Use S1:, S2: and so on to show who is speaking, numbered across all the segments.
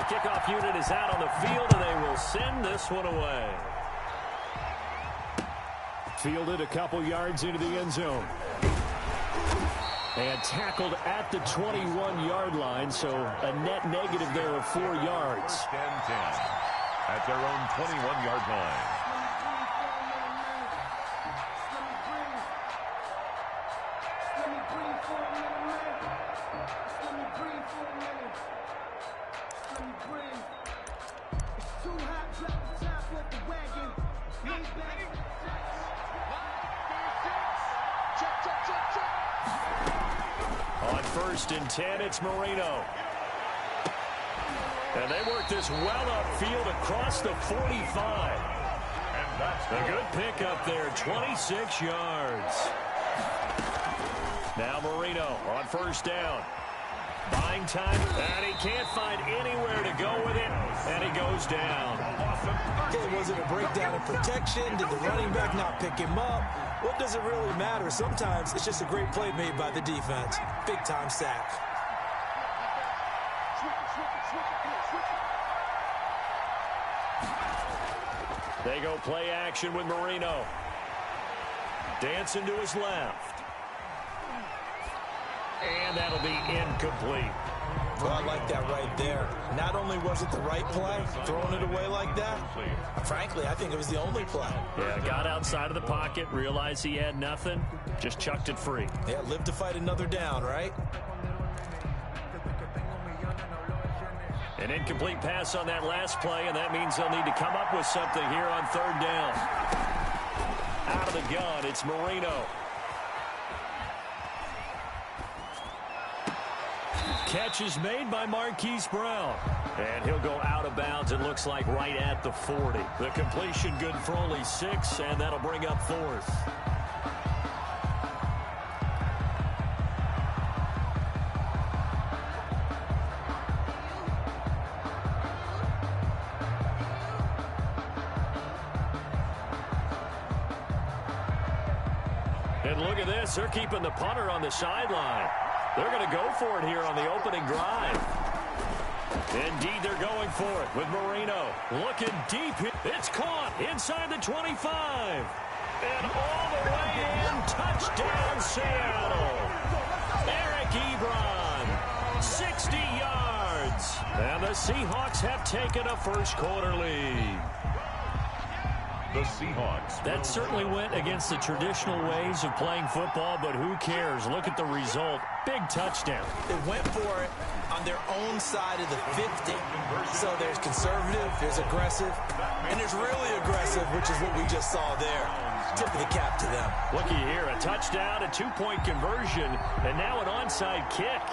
S1: kickoff unit is out on the field, and they will send this one away. Fielded a couple yards into the end zone. And tackled at the 21-yard line, so a net negative there of 4 yards.
S2: 10-10 at their own 21-yard line.
S1: On 1st and 10, it's Marino. And they work this well upfield across the 45. And that's a good pickup there, 26 yards. Now Marino on 1st down. Buying time, and he can't find anywhere to go with it, and he goes down.
S3: Okay, was it a breakdown in protection? Did the running back not pick him up? What does it really matter? Sometimes it's just a great play made by the defense. Big-time sack.
S1: They go play action with Marino. Dancing to his left. And that'll be incomplete.
S3: Well, I like that right there. Not only was it the right play, throwing it away like that, frankly, I think it was the only play.
S1: Yeah, got outside of the pocket, realized he had nothing, just chucked it free.
S3: Yeah, live to fight another down, right?
S1: An incomplete pass on that last play, and that means they'll need to come up with something here on 3rd down. Out of the gun, it's Marino. Catch is made by Marquise Brown. And he'll go out of bounds, it looks like right at the 40. The completion good for only 6, and that'll bring up 4th. And look at this, they're keeping the punter on the sideline. They're going to go for it here on the opening drive. Indeed, they're going for it with Marino. Looking deep. It's caught inside the 25. And all the way in. Touchdown, Seattle. Eric Ebron. 60 yards. And the Seahawks have taken a first-quarter lead.
S2: The Seahawks.
S1: That certainly went against the traditional ways of playing football, but who cares? Look at the result. Big touchdown.
S3: They went for it on their own side of the 50. So there's conservative, there's aggressive, and there's really aggressive, which is what we just saw there. Tip of the cap to them.
S1: Looky here, a touchdown, a 2-point conversion, and now an onside kick.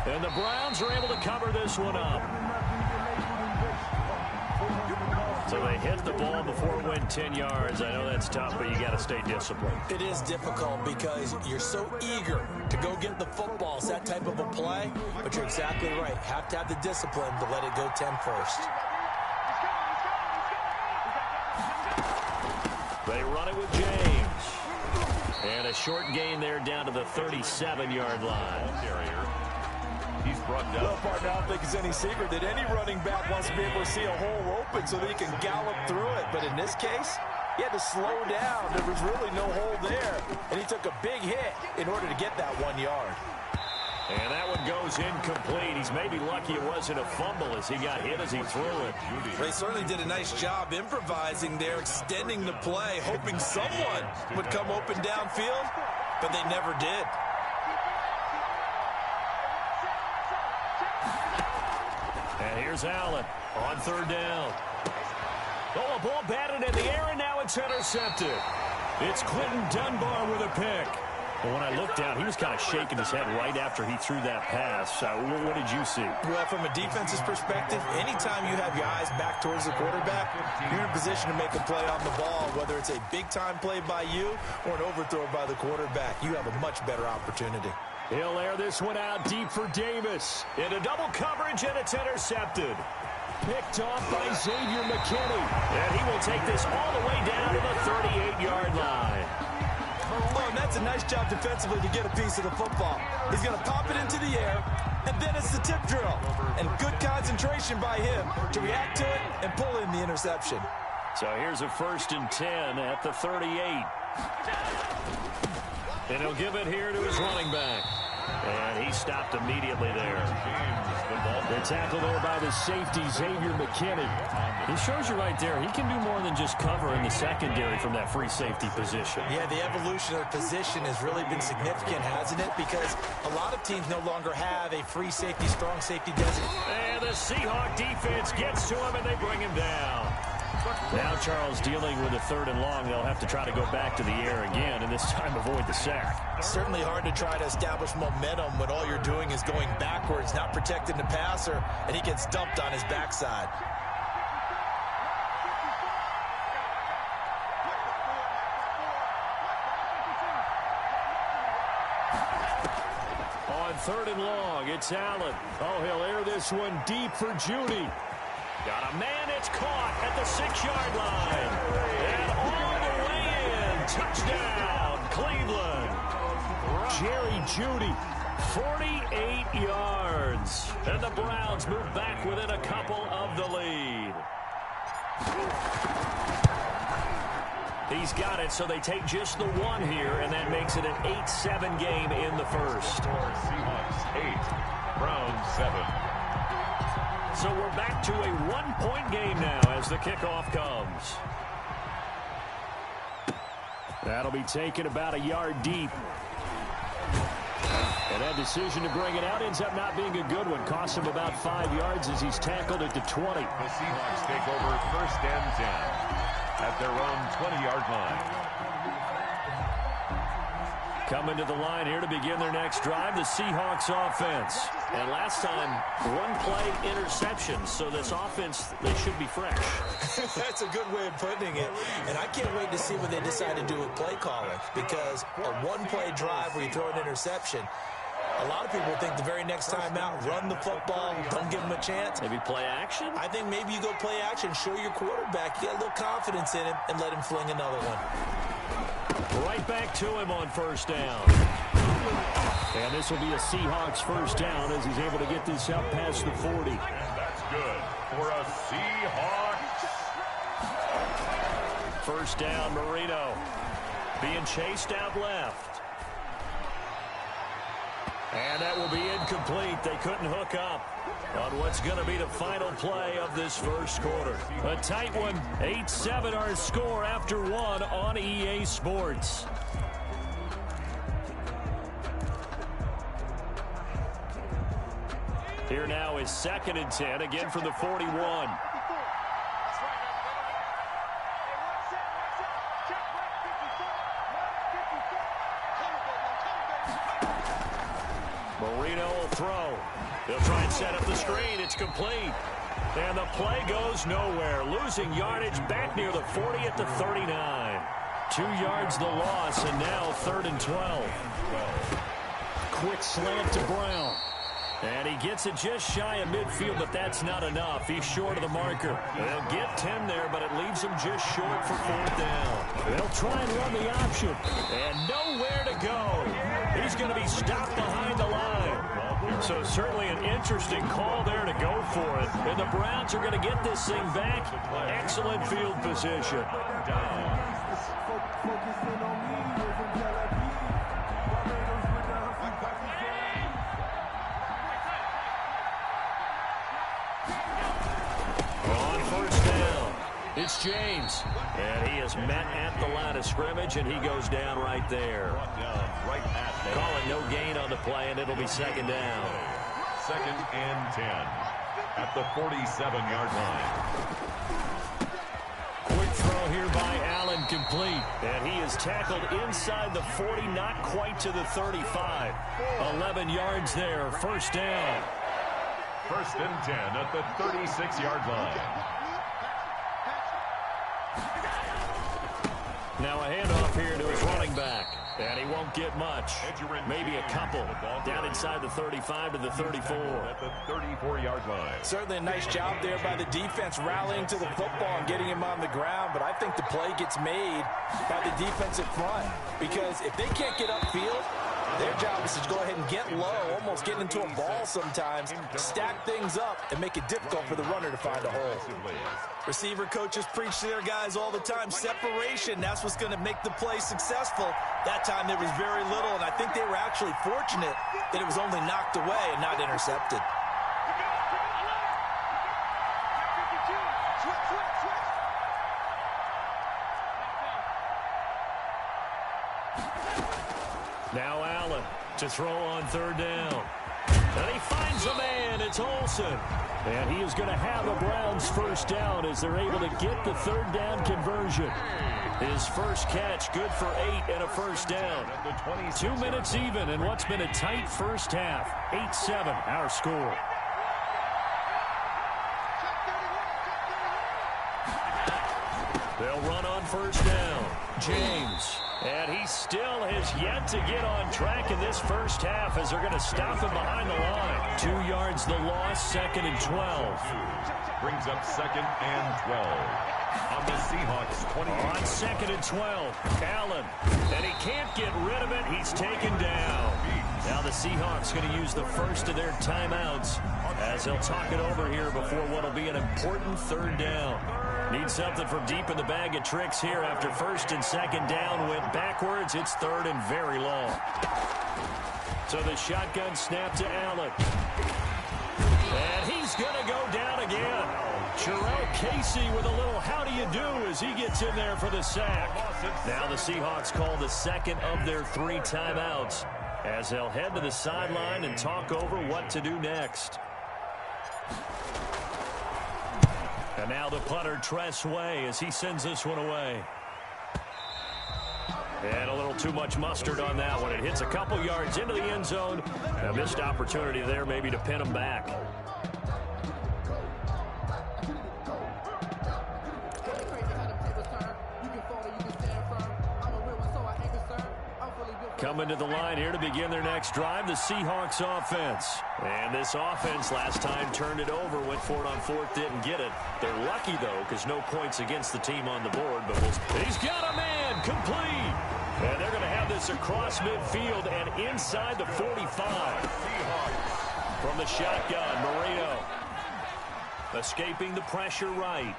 S1: And the Browns are able to cover this one up. So they hit the ball before it went 10 yards. I know that's tough, but you got to stay disciplined.
S3: It is difficult because you're so eager to go get the football. It's that type of a play, but you're exactly right. Have to have the discipline to let it go 10 first.
S1: They run it with James. And a short gain there down to the 37-yard line.
S2: He's brought down.
S4: Well, partner, I don't think it's any secret that any running back wants to be able to see a hole open so that he can gallop through it. But in this case, he had to slow down. There was really no hole there. And he took a big hit in order to get that 1 yard.
S1: And that one goes incomplete. He's maybe lucky it wasn't a fumble as he got hit as he threw it.
S3: They certainly did a nice job improvising there, extending the play, hoping someone would come open downfield, but they never did.
S1: And here's Allen on 3rd down. Oh, a ball batted in the air, and now it's intercepted. It's Clinton Dunbar with a pick. But when I looked down, he was kind of shaking his head right after he threw that pass. What did you see?
S3: Well, from a defense's perspective, anytime you have your eyes back towards the quarterback, you're in a position to make a play on the ball, whether it's a big-time play by you or an overthrow by the quarterback. You have a much better opportunity.
S1: He'll air this one out deep for Davis. Into double coverage, and it's intercepted. Picked off by Xavier McKinney. And he will take this all the way down to the 38-yard line.
S3: Oh, and that's gets a nice job defensively to get a piece of the football. He's going to pop it into the air, and then it's the tip drill. And good concentration by him to react to it and pull in the interception.
S1: So here's a 1st and 10 at the 38. And he'll give it here to his running back. And he stopped immediately there. They're tackled there by the safety, Xavier McKinney. He shows you right there, he can do more than just cover in the secondary from that free safety position.
S3: Yeah, the evolution of the position has really been significant, hasn't it? Because a lot of teams no longer have a free safety, strong safety designation.
S1: And the Seahawk defense gets to him, and they bring him down. Now Charles dealing with a 3rd and long. They'll have to try to go back to the air again, and this time avoid the sack.
S3: Certainly hard to try to establish momentum when all you're doing is going backwards, not protecting the passer, and he gets dumped on his backside.
S1: On 3rd and long, it's Allen. Oh, he'll air this one deep for Judy. Got a man, it's caught at the 6-yard line. And all the way in, touchdown, Cleveland. Jerry Judy, 48 yards. And the Browns move back within a couple of the lead. He's got it, so they take just the 1 here, and that makes it an 8-7 game in the first.
S2: Seahawks 8, Browns 7.
S1: So we're back to a 1-point game now as the kickoff comes. That'll be taken about a yard deep. And that decision to bring it out ends up not being a good one. Costs him about 5 yards as he's tackled at the 20.
S2: The Seahawks take over 1st and 10 at their own 20-yard line.
S1: Coming to the line here to begin their next drive, the Seahawks offense. And last time, 1-play interception, so this offense, they should be fresh.
S3: That's a good way of putting it. And I can't wait to see what they decide to do with play calling, because a 1-play drive where you throw an interception, a lot of people think the very next time out, run the football, don't give them a chance.
S1: Maybe play action?
S3: I think maybe you go play action, show your quarterback, you got a little confidence in him, and let him fling another one.
S1: Right back to him on 1st down. And this will be a Seahawks 1st down as he's able to get this out past the 40.
S2: And that's good for a Seahawks.
S1: 1st down, Marino. Being chased out left. And that will be incomplete. They couldn't hook up on what's going to be the final play of this first quarter. A tight one. 8-7 our score after 1 on EA Sports. Here now is 2nd and 10, again from the 41. Marino will throw. They'll try and set up the screen. It's complete. And the play goes nowhere. Losing yardage back near the 40 at the 39. 2 yards the loss, and now 3rd and 12. Quick slant to Brown. And he gets it just shy of midfield, but that's not enough. He's short of the marker. They'll get 10 there, but it leaves him just short for 4th down. They'll try and run the option. And nowhere to go. He's going to be stopped behind the line. So certainly an interesting call there to go for it. And the Browns are going to get this thing back. Excellent field position. It's James, and he is met at the line of scrimmage, and he goes down right there. Calling no gain on the play, and it'll be 2nd down.
S2: 2nd and 10 at the 47-yard line.
S1: Quick throw here by Allen, complete, and he is tackled inside the 40, not quite to the 35. 11 yards there, 1st down.
S2: 1st and 10 at the 36-yard line.
S1: Now a handoff here to his running back. And he won't get much. Maybe a couple. Down inside the 35 to the 34.
S2: At the 34-yard line.
S4: Certainly a nice job there by the defense rallying to the football and getting him on the ground. But I think the play gets made by the defensive front. Because if they can't get upfield, their job is to go ahead and get low, almost get into a ball sometimes, stack things up, and make it difficult for the runner to find a hole.
S3: Receiver coaches preach to their guys all the time. Separation, that's what's going to make the play successful. That time there was very little, and I think they were actually fortunate that it was only knocked away and not intercepted.
S1: Now Allen to throw on third down. And he finds a man. It's Olsen. And he is going to have a Browns first down as they're able to get the third down conversion. His first catch, good for 8 and a first down. 2 minutes even in what's been a tight first half. 8-7, our score. They'll run on first down. James. And he still has yet to get on track in this first half as they're going to stop him behind the line. 2 yards the loss, 2nd and 12.
S2: Brings up 2nd and 12. On the Seahawks 28.
S1: On 2nd and 12, Allen. And he can't get rid of it. He's taken down. Now the Seahawks going to use the first of their timeouts as they'll talk it over here before what will be an important third down. Need something from deep in the bag of tricks here after 1st and 2nd down went backwards. It's 3rd and very long. So the shotgun snap to Allen. And he's going to go down again. Jarrell Casey with a little how do you do as he gets in there for the sack. Now the Seahawks call the 2nd of their 3 timeouts as they'll head to the sideline and talk over what to do next. And now the punter, Tress Way, as he sends this one away. And a little too much mustard on that one. It hits a couple yards into the end zone. A missed opportunity there maybe to pin him back. Coming to the line here to begin their next drive, the Seahawks offense. And this offense last time turned it over, went for it on 4th, didn't get it. They're lucky, though, because no points against the team on the board. But he's got a man, complete. And they're going to have this across midfield and inside the 45. From the shotgun, Marino. Escaping the pressure right.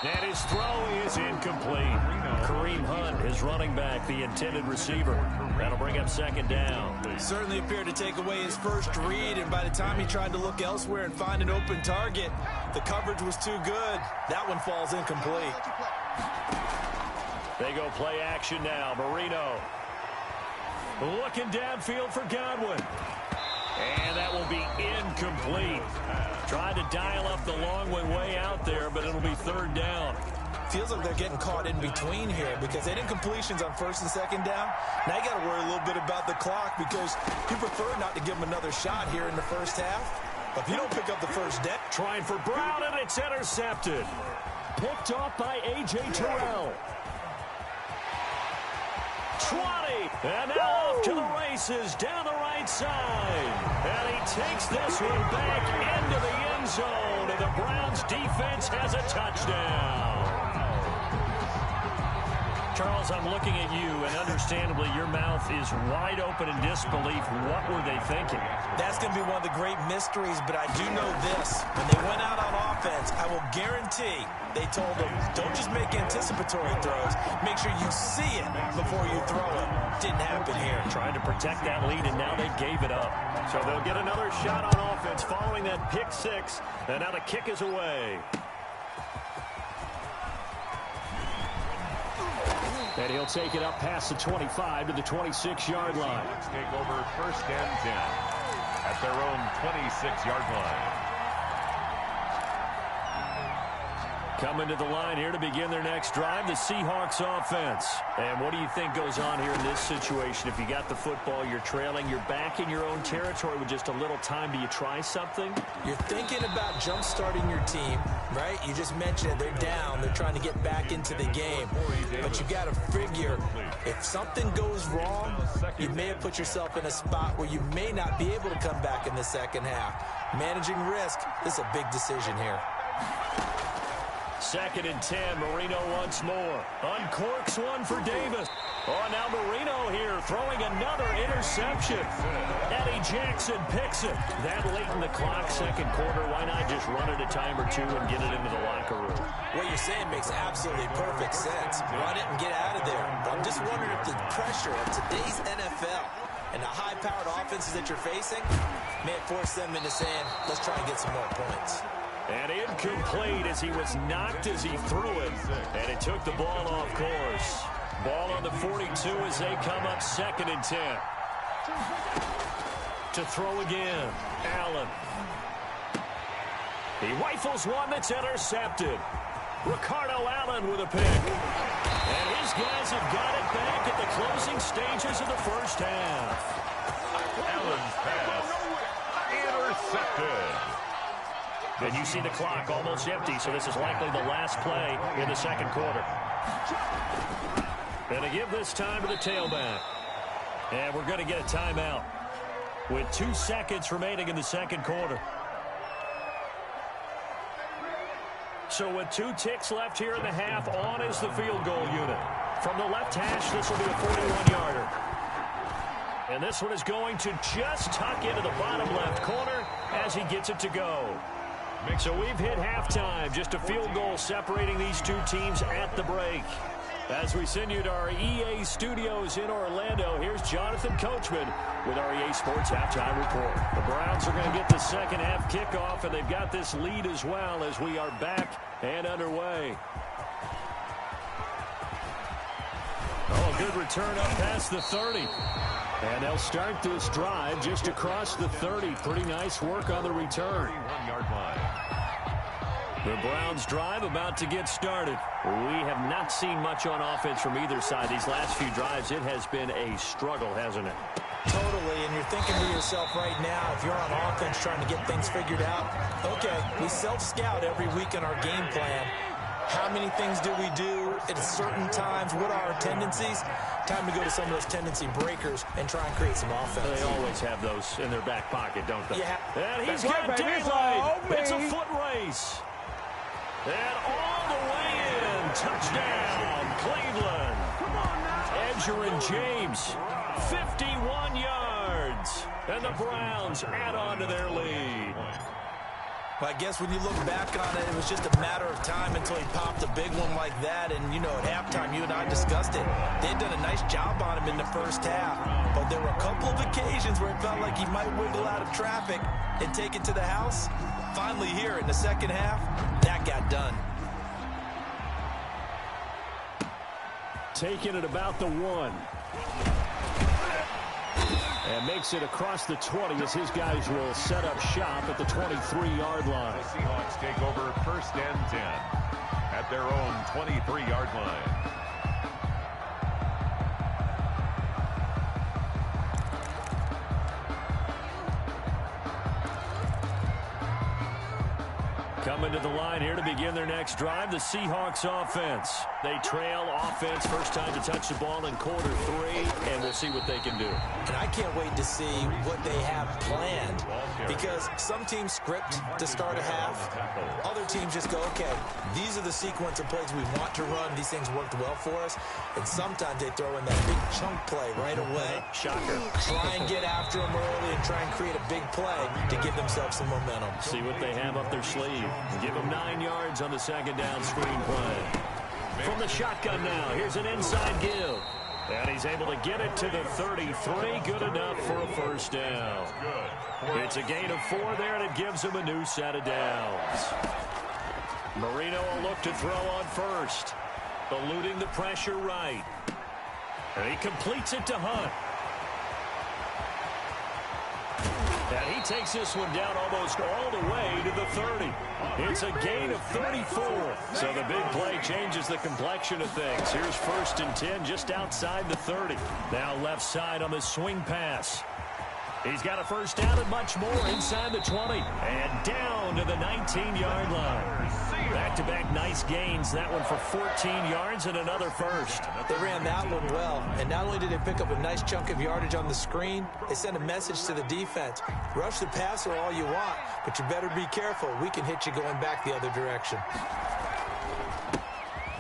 S1: And his throw is incomplete. Kareem Hunt, his running back, the intended receiver. That'll bring up 2nd down.
S3: Certainly appeared to take away his first read, and by the time he tried to look elsewhere and find an open target, the coverage was too good. That one falls incomplete.
S1: They go play action now. Marino looking downfield for Godwin. And that will be incomplete. Tried to dial up the long one way out there, but it'll be 3rd down.
S3: Feels like they're getting caught in between here because they did incompletions on 1st and 2nd down. Now you got to worry a little bit about the clock because you prefer not to give them another shot here in the first half. But if you don't pick up the first down.
S1: Trying for Brown, and it's intercepted. Picked off by A.J. Terrell. 20, and now off to the races down the right side. And he takes this one back into the end zone, and the Browns defense has a touchdown. Charles, I'm looking at you, and understandably, your mouth is wide open in disbelief. What were they thinking?
S3: That's going to be one of the great mysteries, but I do know this. When they went out on offense, I will guarantee they told them, don't just make anticipatory throws. Make sure you see it before you throw it. Didn't happen here.
S1: Trying to protect that lead, and now they gave it up. So they'll get another shot on offense following that pick 6, and now the kick is away. And he'll take it up past the 25 to the 26-yard line.
S2: Let's take over 1st and 10 at their own 26-yard line.
S1: Coming to the line here to begin their next drive, the Seahawks offense. And what do you think goes on here in this situation? If you got the football, you're trailing, you're back in your own territory with just a little time. Do you try something?
S3: You're thinking about jump-starting your team, right? You just mentioned it. They're down. They're trying to get back into the game. But you got to figure If something goes wrong, you may have put yourself in a spot where you may not be able to come back in the second half. Managing risk, this is a big decision here.
S1: 2nd and 10, Marino once more. Uncorks one for Davis. Oh, now Marino here throwing another interception. Eddie Jackson picks it. That late in the clock, second quarter, why not just run it a time or two and get it into the locker room?
S3: What you're saying makes absolutely perfect sense. Run it and get out of there. But I'm just wondering if the pressure of today's NFL and the high-powered offenses that you're facing may force them into saying, let's try and get some more points.
S1: And incomplete as he was knocked as he threw it. And it took the ball off course. Ball on the 42 as they come up 2nd and 10. To throw again, Allen. He rifles one that's intercepted. Ricardo Allen with a pick. And his guys have got it back at the closing stages of the first half.
S2: Allen's pass intercepted.
S1: And you see the clock almost empty, so this is likely the last play in the second quarter. And to give this time to the tailback. And we're going to get a timeout with 2 seconds remaining in the second quarter. So with 2 ticks left here in the half, on is the field goal unit. From the left hash, this will be a 41-yarder. And this one is going to just tuck into the bottom left corner as he gets it to go. So we've hit halftime, just a field goal separating these two teams at the break. As we send you to our EA studios in Orlando, here's Jonathan Coachman with our EA Sports Halftime Report. The Browns are going to get the second half kickoff, and they've got this lead as well as we are back and underway. Oh, a good return up past the 30. And they'll start this drive just across the 30. Pretty nice work on the return.
S2: 31-yard line.
S1: The Browns drive about to get started. We have not seen much on offense from either side. These last few drives, it has been a struggle, hasn't it?
S3: Totally, and you're thinking to yourself right now, if you're on offense trying to get things figured out, okay, we self-scout every week in our game plan. How many things do we do at certain times? What are our tendencies? Time to go to some of those tendency breakers and try and create some offense.
S1: They always have those in their back pocket, don't they?
S3: Yeah.
S1: And he's got daylight. It's a foot race. And all the way in. Touchdown, Cleveland. Edger and James, 51 yards. And the Browns add on to their lead.
S3: Well, I guess when you look back on it, it was just a matter of time until he popped a big one like that. And, you know, at halftime, you and I discussed it. They'd done a nice job on him in the first half. But there were a couple of occasions where it felt like he might wiggle out of traffic and take it to the house. Finally here in the second half, that got done.
S1: Taking it about the 1. And makes it across the 20 as his guys will set up shop at the 23-yard line.
S2: The Seahawks take over 1st and 10 at their own 23-yard line.
S1: Coming to the line here to begin their next drive, the Seahawks offense. They trail offense, first time to touch the ball in quarter 3, and we'll see what they can do.
S3: And I can't wait to see what they have planned, because some teams script to start a half. Other teams just go, okay, these are the sequence of plays we want to run. These things worked well for us. And sometimes they throw in that big chunk play right away.
S1: Shocker.
S3: Try and get after them early and try and create a big play to give themselves some momentum.
S1: See what they have up their sleeve. Give them 9 yards on the second down screen play. From the shotgun now, here's an inside give. And he's able to get it to the 33. Good enough for a first down. It's a gain of 4 there, and it gives him a new set of downs. Marino will look to throw on first. Eluding the pressure right. And he completes it to Hunt. And he takes this one down almost all the way to the 30. It's a gain of 34. So the big play changes the complexion of things. Here's 1st and 10 just outside the 30. Now left side on the swing pass. He's got a first down and much more inside the 20. And down to the 19-yard line. Back-to-back nice gains. That one for 14 yards and another first.
S3: They ran that one well. And not only did they pick up a nice chunk of yardage on the screen, they sent a message to the defense. Rush the passer all you want, but you better be careful. We can hit you going back the other direction.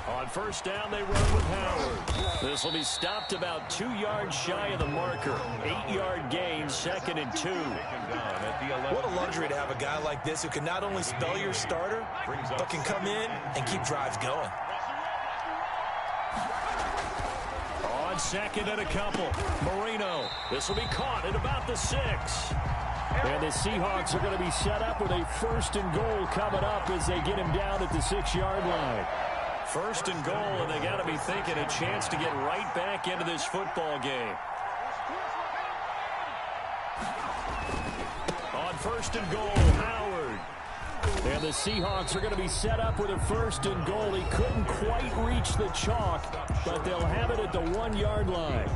S1: On first down, they run with Howard. This will be stopped about 2 yards shy of the marker. 8-yard gain, 2nd and 2.
S3: What a luxury to have a guy like this who can not only spell your starter, but can come in and keep drives going.
S1: On 2nd and a couple, Marino. This will be caught at about the 6. And the Seahawks are going to be set up with a 1st and goal coming up as they get him down at the 6-yard line. 1st and goal, and they got to be thinking a chance to get right back into this football game. On 1st and goal, Howard. And the Seahawks are going to be set up with a 1st and goal. He couldn't quite reach the chalk, but they'll have it at the 1-yard line.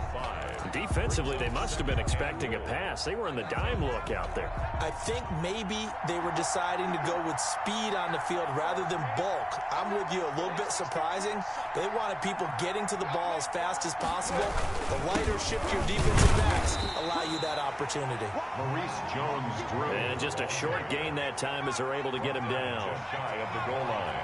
S1: Defensively, they must have been expecting a pass. They were in the dime look out there.
S3: I think maybe they were deciding to go with speed on the field rather than bulk. I'm with you, a little bit surprising. They wanted people getting to the ball as fast as possible. The lighter shift your defensive backs allow you that opportunity.
S2: Maurice Jones-Drew.
S1: And just a short gain that time as they're able to get him down.
S2: Shy of the goal line.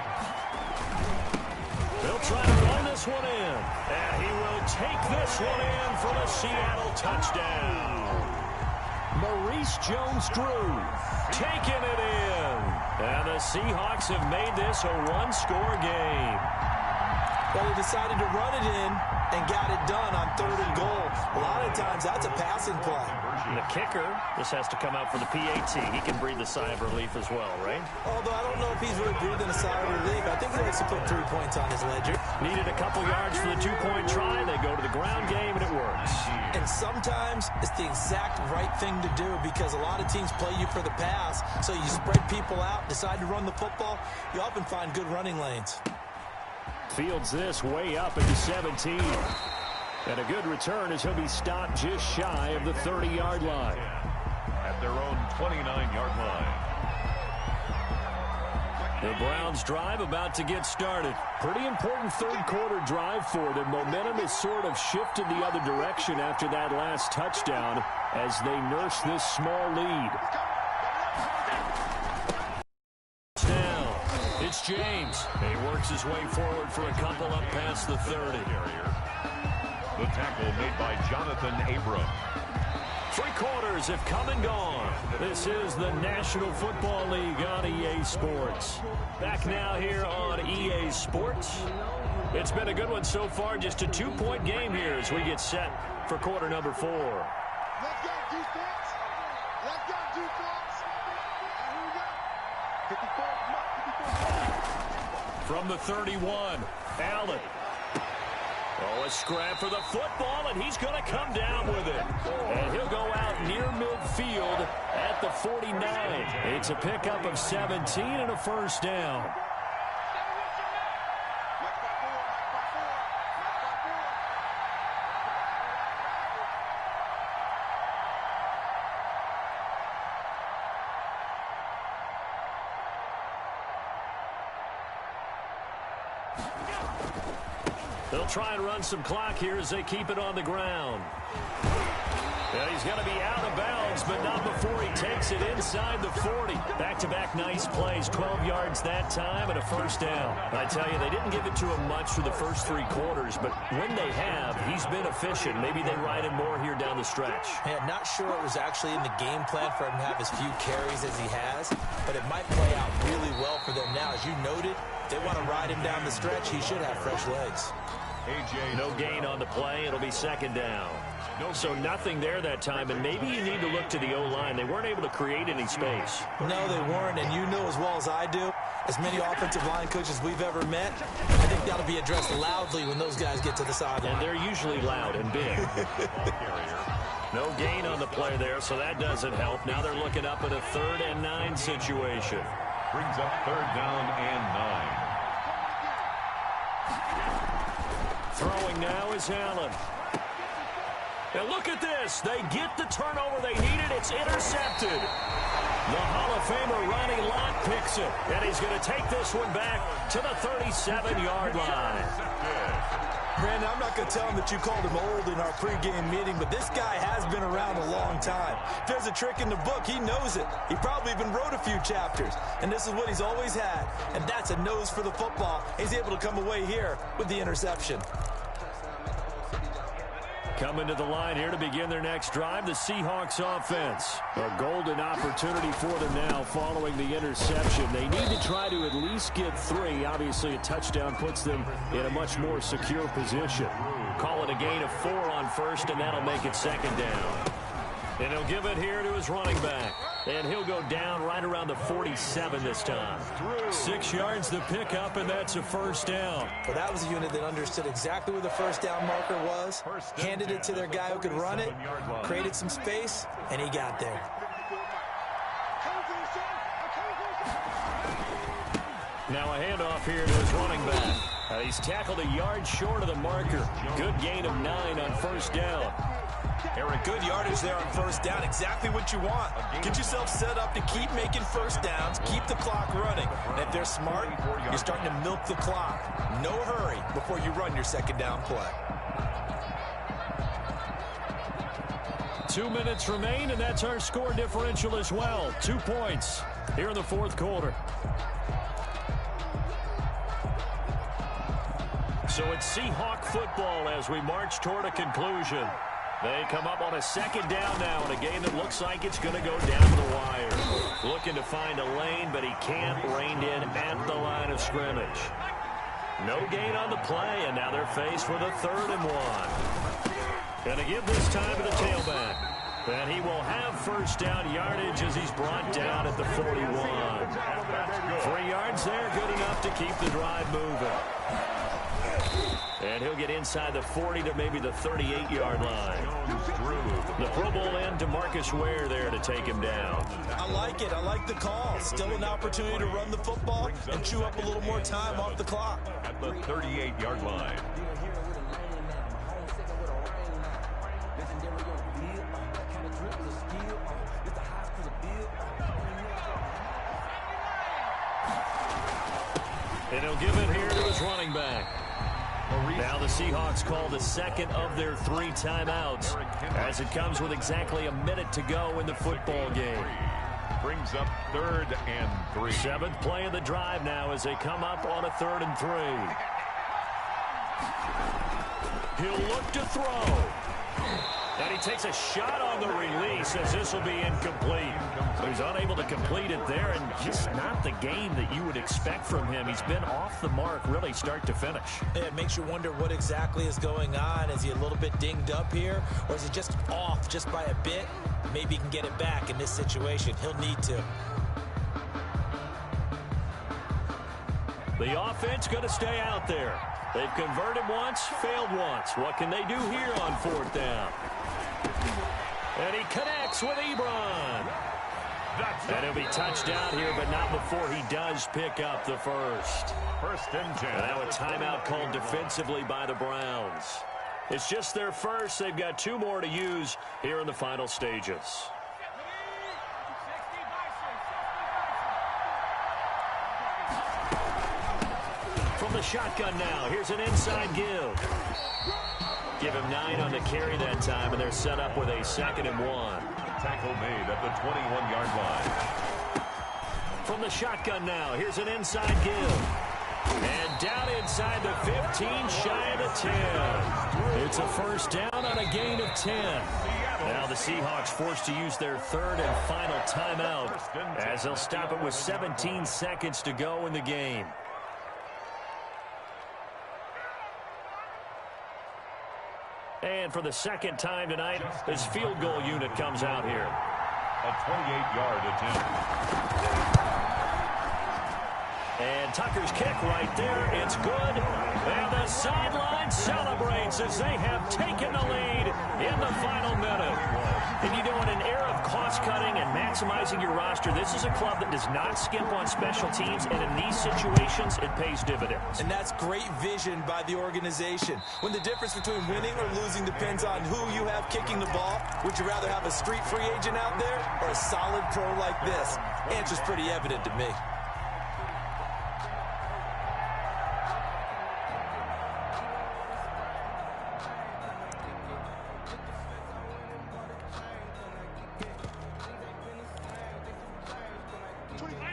S1: They'll try to run this one in. And he will take this one in for the Seattle touchdown. Maurice Jones-Drew taking it in. And the Seahawks have made this a one-score game.
S3: Well, they decided to run it in and got it done on 3rd and goal. A lot of times that's a passing play.
S1: And the kicker, this has to come out for the PAT. He can breathe a sigh of relief as well, right?
S3: Although I don't know if he's really breathing a sigh of relief. I think he likes to put 3 points on his ledger.
S1: Needed a couple yards for the 2-point try. They go to the ground game, and it works.
S3: And sometimes it's the exact right thing to do because a lot of teams play you for the pass. So you spread people out, decide to run the football. You often find good running lanes.
S1: Fields this way up at the 17. And a good return as he'll be stopped just shy of the 30-yard line.
S2: At their own 29-yard line.
S1: The Browns drive about to get started. Pretty important 3rd quarter drive for them. Momentum has sort of shifted the other direction after that last touchdown as they nurse this small lead. Now, it's James. He works his way forward for a couple up past the 30.
S2: The tackle made by Jonathan Abram.
S1: 3 quarters have come and gone. This is the National Football League on EA Sports. Back now here on EA Sports. It's been a good one so far. Just a 2-point game here as we get set for quarter number 4.
S5: Let's go, defense. Let's go, defense. Here we go. 54.
S1: From the 31, Allen. Oh, a scrap for the football, and he's going to come down with it. And he'll go out near midfield at the 49. It's a pickup of 17 and a first down. They'll try and run some clock here as they keep it on the ground. And he's going to be out of bounds, but not before he takes it inside the 40. Back-to-back nice plays, 12 yards that time and a first down. I tell you, they didn't give it to him much for the first 3 quarters, but when they have, he's been efficient. Maybe they ride him more here down the stretch.
S3: Yeah, not sure it was actually in the game plan for him to have as few carries as he has, but it might play out really well for them now. As you noted, if they want to ride him down the stretch, he should have fresh legs.
S1: No gain on the play. It'll be 2nd down. So nothing there that time, and maybe you need to look to the O-line. They weren't able to create any space.
S3: No, they weren't, and you know as well as I do, as many offensive line coaches we've ever met, I think that'll be addressed loudly when those guys get to the sideline.
S1: And they're usually loud and big. No gain on the play there, so that doesn't help. Now they're looking up at a 3rd and 9 situation.
S2: Brings up 3rd down and 9.
S1: Throwing now is Allen. And look at this. They get the turnover they needed. It's intercepted. The Hall of Famer Ronnie Lott picks it, and he's going to take this one back to the 37-yard line.
S3: Brandon, I'm not going to tell him that you called him old in our pregame meeting, but this guy has been around a long time. If there's a trick in the book, he knows it. He probably even wrote a few chapters, and this is what he's always had, and that's a nose for the football. He's able to come away here with the interception.
S1: Coming to the line here to begin their next drive, the Seahawks offense. A golden opportunity for them now following the interception. They need to try to at least get 3. Obviously, a touchdown puts them in a much more secure position. Call it a gain of 4 on first, and that'll make it second down. And he'll give it here to his running back. And he'll go down right around the 47 this time. 6 yards the pickup, and that's a first down.
S3: Well, that was a unit that understood exactly where the first down marker was, handed it to their guy who could run it, created some space, and he got there.
S1: Now a handoff here to his running back. He's tackled a yard short of the marker. Good gain of 9 on first down.
S3: Eric, good yardage there on first down. Exactly what you want. Get yourself set up to keep making first downs, keep the clock running. And if they're smart, you're starting to milk the clock. No hurry before you run your second down play.
S1: 2 minutes remain, and that's our score differential as well. 2 points here in the fourth quarter. So it's Seahawk football as we march toward a conclusion. They come up on a second down now in a game that looks like it's going to go down to the wire. Looking to find a lane, but he can't. Reined in at the line of scrimmage. No gain on the play, and now they're faced with a 3rd and 1. Going to give this time to the tailback. And he will have first down yardage as he's brought down at the 41. 3 yards there, good enough to keep the drive moving. And he'll get inside the 40 to maybe the 38-yard line. The Pro Bowl end to Marcus Ware there to take him down.
S3: I like it. I like the call. Still an opportunity to run the football and chew up a little more time off the clock.
S2: At the 38-yard line.
S1: And he'll give it here to his running back. Now the Seahawks call the second of their 3 timeouts as it comes with exactly a minute to go in the football game.
S2: Brings up 3rd and 3.
S1: 7th play of the drive now as they come up on a 3rd and 3. He'll look to throw. And he takes a shot on the release as this will be incomplete. So he's unable to complete it there, and just not the game that you would expect from him. He's been off the mark really start to finish.
S3: Yeah, it makes you wonder what exactly is going on. Is he a little bit dinged up here, or is he just off just by a bit? Maybe he can get it back in this situation. He'll need to.
S1: The offense going to stay out there. They've converted once, failed once. What can they do here on 4th down? And he connects with Ebron. And he'll be touched down here, but not before he does pick up the first.
S2: 1st and 10.
S1: And now a timeout called defensively by the Browns. It's just their first. They've got 2 more to use here in the final stages. From the shotgun now, here's an inside give. Give him 9 on the carry that time, and they're set up with a 2nd and 1.
S2: Tackle made at the 21-yard line.
S1: From the shotgun now, here's an inside give. And down inside the 15, shy of the 10. It's a first down on a gain of 10. Now the Seahawks forced to use their 3rd and final timeout as they'll stop it with 17 seconds to go in the game. And for the 2nd time tonight, this field goal unit comes out here.
S2: A 28-yard attempt.
S1: And Tucker's kick right there. It's good. And the sideline celebrates as they have taken the lead in the final minute. And you know, in an era of cost-cutting and maximizing your roster, this is a club that does not skimp on special teams, and in these situations, it pays dividends.
S3: And that's great vision by the organization. When the difference between winning or losing depends on who you have kicking the ball, would you rather have a street free agent out there or a solid pro like this? Answer's pretty evident to me.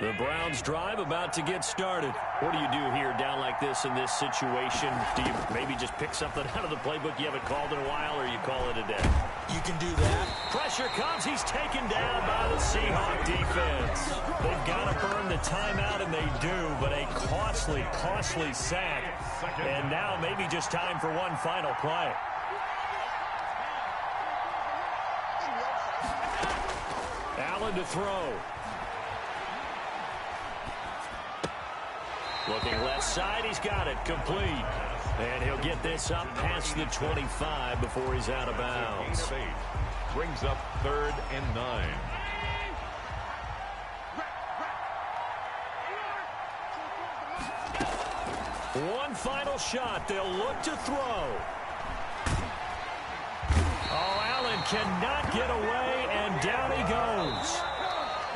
S1: The Browns drive about to get started. What do you do here down like this in this situation? Do you maybe just pick something out of the playbook you haven't called in a while, or you call it a day?
S3: You can do that.
S1: Pressure comes. He's taken down by the Seahawk defense. They've got to burn the timeout, and they do, but a costly, costly sack. And now maybe just time for one final play. Allen to throw. Looking left side, he's got it, complete. And he'll get this up past the 25 before he's out of bounds.
S2: Brings up 3rd and 9.
S1: One final shot. They'll look to throw. Oh, Allen cannot get away, and down he goes.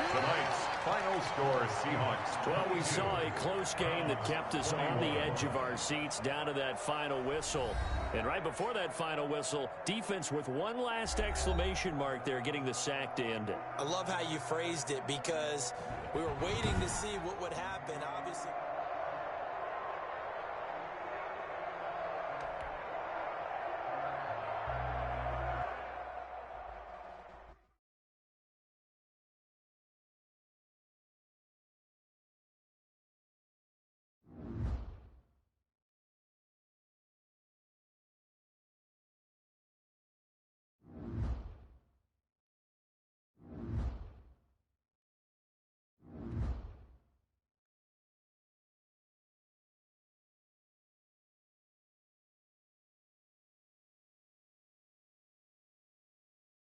S2: Tonight's final score, Seahawks.
S1: Well, we saw a close game that kept us on the edge of our seats down to that final whistle. And right before that final whistle, defense with one last exclamation mark there, getting the sack to end it.
S3: I love how you phrased it, because we were waiting to see what would happen, obviously.